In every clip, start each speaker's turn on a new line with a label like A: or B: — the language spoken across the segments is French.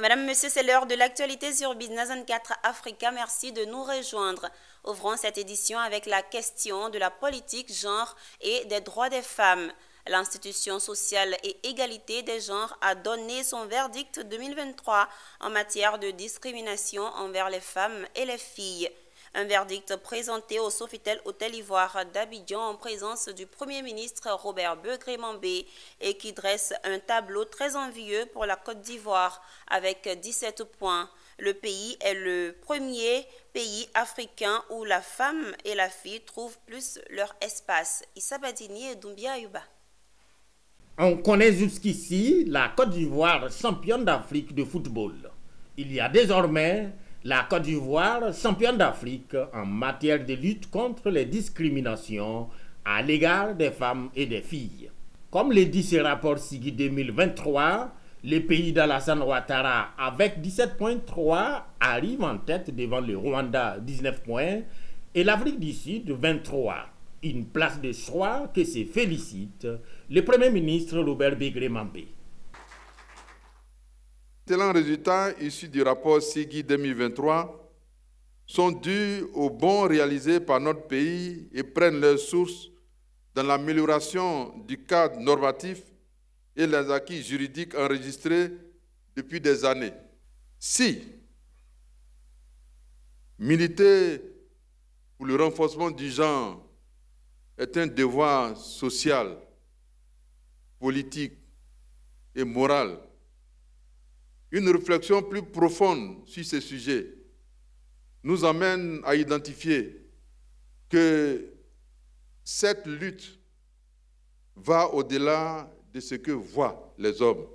A: Madame, Monsieur, c'est l'heure de l'actualité sur Business 24 Africa. Merci de nous rejoindre. Ouvrons cette édition avec la question de la politique, genre et des droits des femmes. L'Institution sociale et égalité des genres a donné son verdict 2023 en matière de discrimination envers les femmes et les filles. Un verdict présenté au Sofitel Hôtel Ivoire d'Abidjan en présence du Premier ministre Robert Begré-Mambé et qui dresse un tableau très envieux pour la Côte d'Ivoire avec 17 points. Le pays est le premier pays africain où la femme et la fille trouvent plus leur espace. Issa Badini et Doumbia Ayuba.
B: On connaît jusqu'ici la Côte d'Ivoire championne d'Afrique de football. Il y a désormais la Côte d'Ivoire championne d'Afrique en matière de lutte contre les discriminations à l'égard des femmes et des filles. Comme le dit ce rapport SIGI 2023, le pays d'Alassane Ouattara avec 17,3 arrive en tête devant le Rwanda 19 points et l'Afrique du Sud 23. Une place de choix que se félicite le Premier ministre Robert Begré-Mambé.
C: Excellents résultats issus du rapport SIGI 2023 sont dus aux bons réalisés par notre pays et prennent leur source dans l'amélioration du cadre normatif et les acquis juridiques enregistrés depuis des années. Si militer pour le renforcement du genre est un devoir social, politique et moral, une réflexion plus profonde sur ces sujets nous amène à identifier que cette lutte va au-delà de ce que voient les hommes.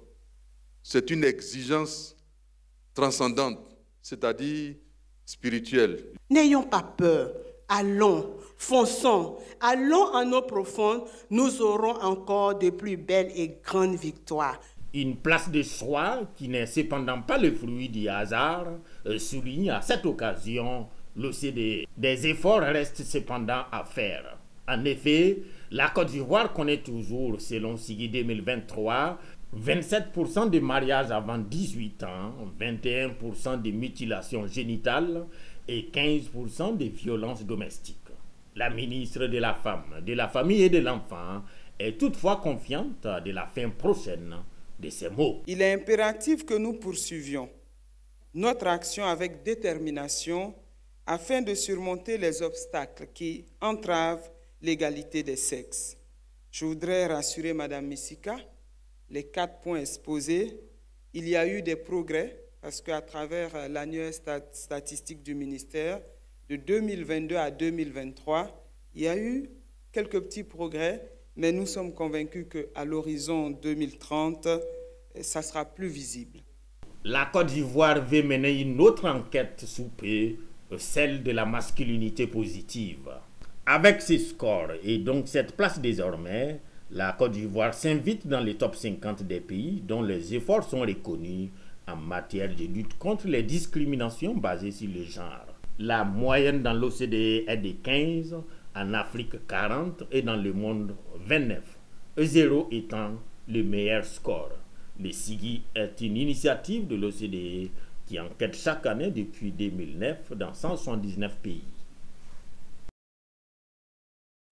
C: C'est une exigence transcendante, c'est-à-dire spirituelle.
D: N'ayons pas peur, allons, fonçons, allons en eau profonde, nous aurons encore de plus belles et grandes victoires.
B: Une place de choix qui n'est cependant pas le fruit du hasard, souligne à cette occasion l'OCDE. Des efforts restent cependant à faire. En effet, la Côte d'Ivoire connaît toujours, selon SIGI 2023, 27% de mariages avant 18 ans, 21% de mutilations génitales et 15% de violences domestiques. La ministre de la Femme, de la Famille et de l'Enfant est toutefois confiante de la fin prochaine de ces mots.
E: Il est impératif que nous poursuivions notre action avec détermination afin de surmonter les obstacles qui entravent l'égalité des sexes. Je voudrais rassurer Madame Missika, les 4 points exposés, il y a eu des progrès parce qu'à travers l'annuaire statistique du ministère de 2022 à 2023, il y a eu quelques petits progrès, mais nous sommes convaincus qu'à l'horizon 2030, ça sera plus visible.
B: La Côte d'Ivoire veut mener une autre enquête sous peu, celle de la masculinité positive. Avec ces scores et donc cette place désormais, la Côte d'Ivoire s'invite dans les top 50 des pays dont les efforts sont reconnus en matière de lutte contre les discriminations basées sur le genre. La moyenne dans l'OCDE est de 15, en Afrique 40 et dans le monde 29, 0 étant le meilleur score. Le SIGI est une initiative de l'OCDE qui enquête chaque année depuis 2009 dans 179 pays.